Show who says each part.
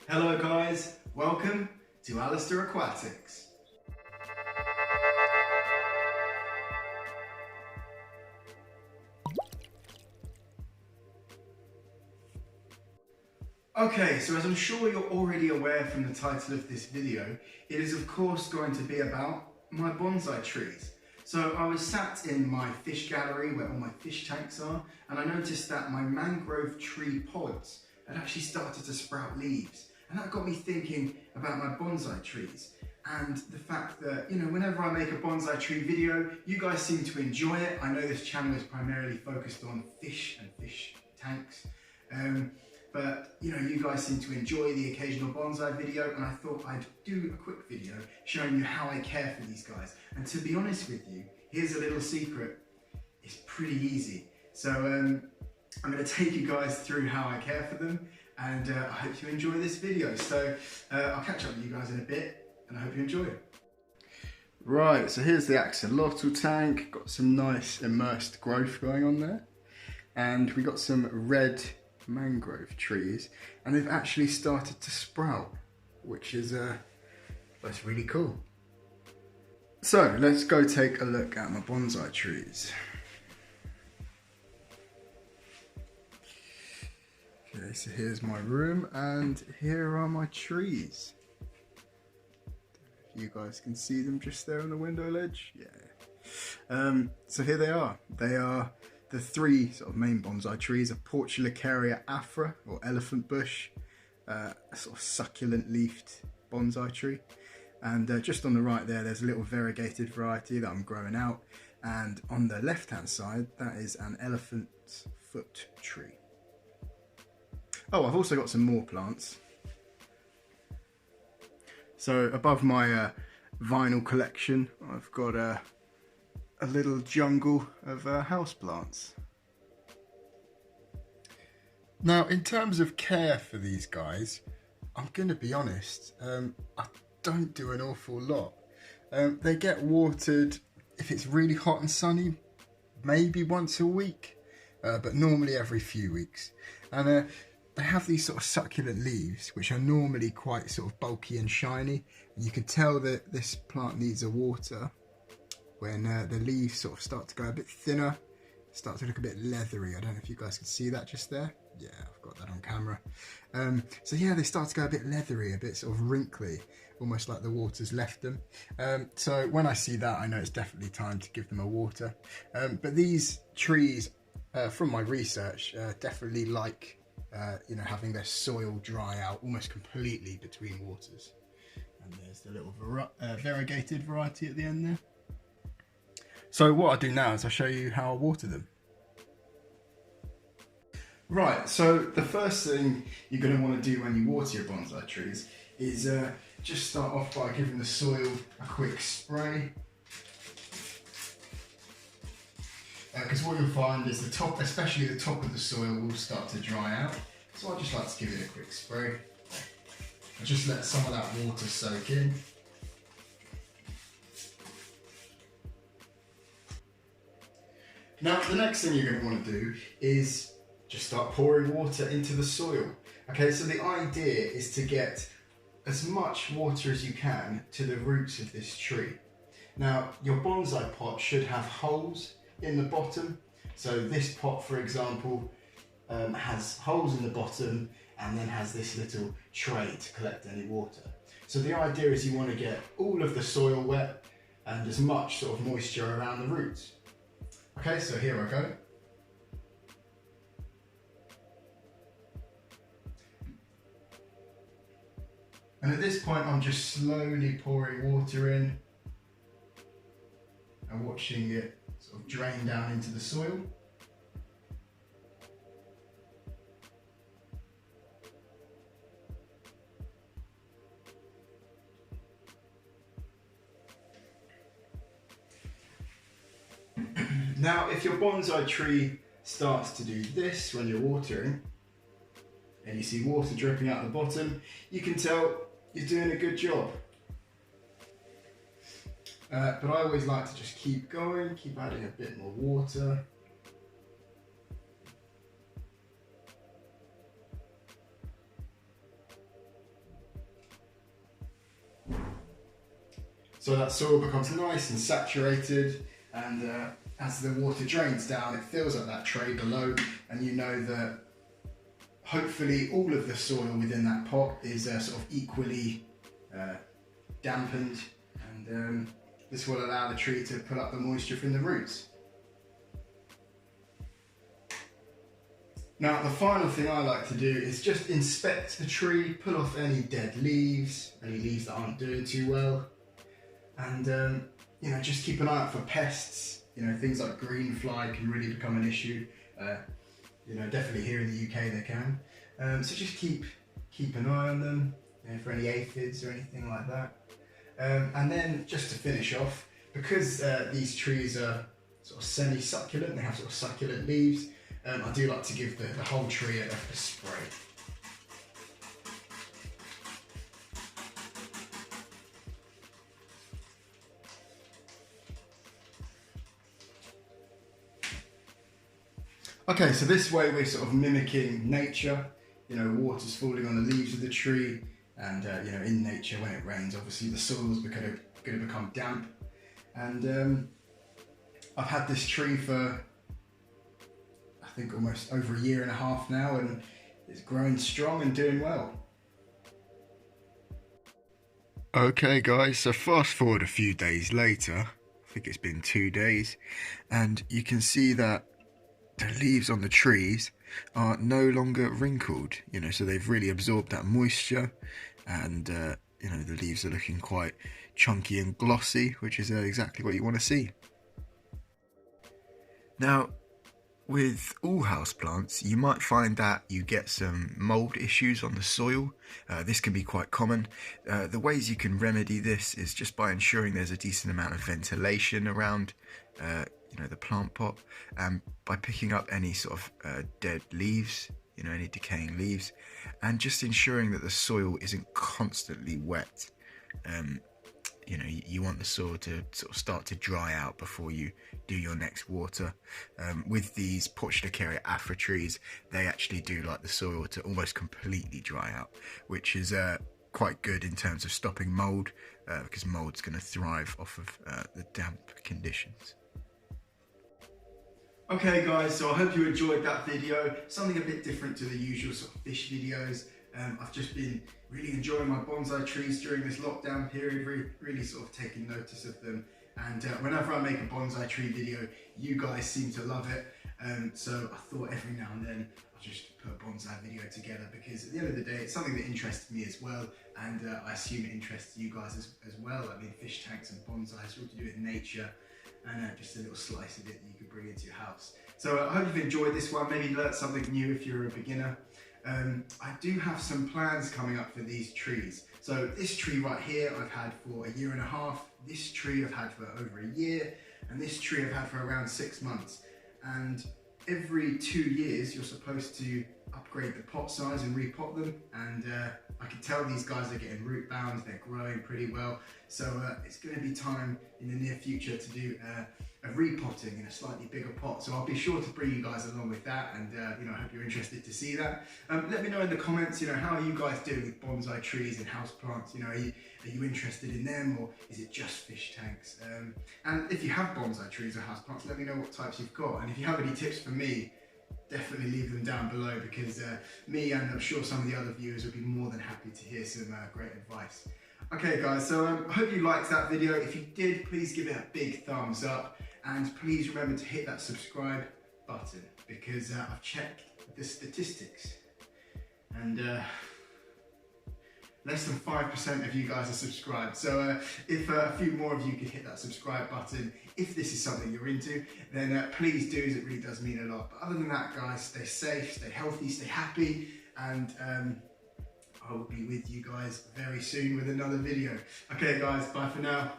Speaker 1: Hello guys, welcome to Alasdair Aquatics. Okay, so as I'm sure you're already aware from the title of this video, it is of course going to be about my bonsai trees. So I was sat in my fish gallery where all my fish tanks are, and I noticed that my mangrove tree pods had actually started to sprout leaves. And that got me thinking about my bonsai trees and the fact that, you know, whenever I make a bonsai tree video, you guys seem to enjoy it. I know this channel is primarily focused on fish and fish tanks. But you know, you guys seem to enjoy the occasional bonsai video, and I thought I'd do a quick video showing you how I care for these guys. And to be honest with you, here's a little secret. It's pretty easy. So I'm going to take you guys through how I care for them, and I hope you enjoy this video. So I'll catch up with you guys in a bit, and I hope you enjoy it. Right, so here's the axolotl tank. Got some nice immersed growth going on there. And we got some red mangrove trees, and they've actually started to sprout, which is that's really cool. So let's go take a look at my bonsai trees. Okay, so here's my room, and here are my trees. You guys can see them just there on the window ledge. Yeah. So here they are. They are the three sort of main bonsai trees: a Portulacaria afra, or elephant bush, a sort of succulent leafed bonsai tree, and just on the right there's a little variegated variety that I'm growing out, and on the left hand side that is an elephant foot tree. Oh, I've also got some more plants. So above my vinyl collection, I've got a little jungle of houseplants. Now, in terms of care for these guys, I'm going to be honest, I don't do an awful lot. They get watered if it's really hot and sunny, maybe once a week, but normally every few weeks. And they have these sort of succulent leaves, which are normally quite sort of bulky and shiny. And you can tell that this plant needs a water when the leaves sort of start to go a bit thinner, start to look a bit leathery. I don't know if you guys can see that just there. Yeah, I've got that on camera. So yeah, they start to go a bit leathery, a bit sort of wrinkly, almost like the water's left them. So when I see that, I know it's definitely time to give them a water. But these trees, from my research, definitely like you know, having their soil dry out almost completely between waters. And there's the little variegated variety at the end there. So what I do now is I show you how I water them. Right, so the first thing you're going to want to do when you water your bonsai trees is just start off by giving the soil a quick spray. Because what you'll find is the top, especially the top of the soil, will start to dry out. So I just like to give it a quick spray. I just let some of that water soak in. Now, the next thing you're going to want to do is just start pouring water into the soil. Okay, so the idea is to get as much water as you can to the roots of this tree. Now, your bonsai pot should have holes in the bottom. So this pot, for example, has holes in the bottom and then has this little tray to collect any water. So the idea is you want to get all of the soil wet and as much sort of moisture around the roots. Okay, so here I go. And at this point, I'm just slowly pouring water in and watching it sort of drain down into the soil. Now, if your bonsai tree starts to do this when you're watering, and you see water dripping out the bottom, you can tell you're doing a good job. But I always like to just keep going, keep adding a bit more water. So that soil becomes nice and saturated, and as the water drains down, it fills up that tray below, and you know that hopefully all of the soil within that pot is sort of equally dampened, and this will allow the tree to pull up the moisture from the roots. Now, the final thing I like to do is just inspect the tree, pull off any dead leaves, any leaves that aren't doing too well, and you know, just keep an eye out for pests. You know, things like green fly can really become an issue. You know, definitely here in the UK they can. So just keep an eye on them, you know, for any aphids or anything like that. And then just to finish off, because these trees are sort of semi-succulent, they have sort of succulent leaves, I do like to give the whole tree a spray. Okay, so this way we're sort of mimicking nature. You know, water's falling on the leaves of the tree, and you know, in nature when it rains, obviously the soil's going to become damp. And I've had this tree for, I think, almost over a year and a half now, and it's growing strong and doing well. Okay guys, so fast forward a few days later, I think it's been 2 days, and you can see that the leaves on the trees are no longer wrinkled, you know, so they've really absorbed that moisture, and you know, the leaves are looking quite chunky and glossy, which is exactly what you want to see. Now, with all houseplants, you might find that you get some mold issues on the soil. This can be quite common. The ways you can remedy this is just by ensuring there's a decent amount of ventilation around you know, the plant pot, and by picking up any sort of dead leaves, you know, any decaying leaves, and just ensuring that the soil isn't constantly wet. You know, you want the soil to sort of start to dry out before you do your next water. With these Portulacaria afra trees, they actually do like the soil to almost completely dry out, which is quite good in terms of stopping mold, because mold's going to thrive off of the damp conditions. Okay guys, so I hope you enjoyed that video, something a bit different to the usual sort of fish videos. I've just been really enjoying my bonsai trees during this lockdown period, really sort of taking notice of them, and whenever I make a bonsai tree video, you guys seem to love it, so I thought every now and then I'll just put a bonsai video together, because at the end of the day it's something that interests me as well, and I assume it interests you guys as well. I mean, fish tanks and bonsai is all to do with nature, and just a little slice of it that you could bring into your house. So I hope you've enjoyed this one, maybe learnt something new if you're a beginner. I do have some plans coming up for these trees. So this tree right here I've had for a year and a half, this tree I've had for over a year, and this tree I've had for around 6 months. And every 2 years you're supposed to upgrade the pot size and repot them, and I can tell these guys are getting root bound, they're growing pretty well, so it's going to be time in the near future to do a repotting in a slightly bigger pot. So I'll be sure to bring you guys along with that, and you know, I hope you're interested to see that. Let me know in the comments, you know, how are you guys doing with bonsai trees and houseplants? You know, are you interested in them, or is it just fish tanks? And if you have bonsai trees or houseplants, let me know what types you've got, and if you have any tips for me, definitely leave them down below, because me and I'm sure some of the other viewers would be more than happy to hear some great advice. Okay guys, so I hope you liked that video. If you did, please give it a big thumbs up, and please remember to hit that subscribe button, because I've checked the statistics, and less than 5% of you guys are subscribed. So if a few more of you could hit that subscribe button, if this is something you're into, then please do, as it really does mean a lot. But other than that guys, stay safe, stay healthy, stay happy, and I will be with you guys very soon with another video. Okay guys, bye for now.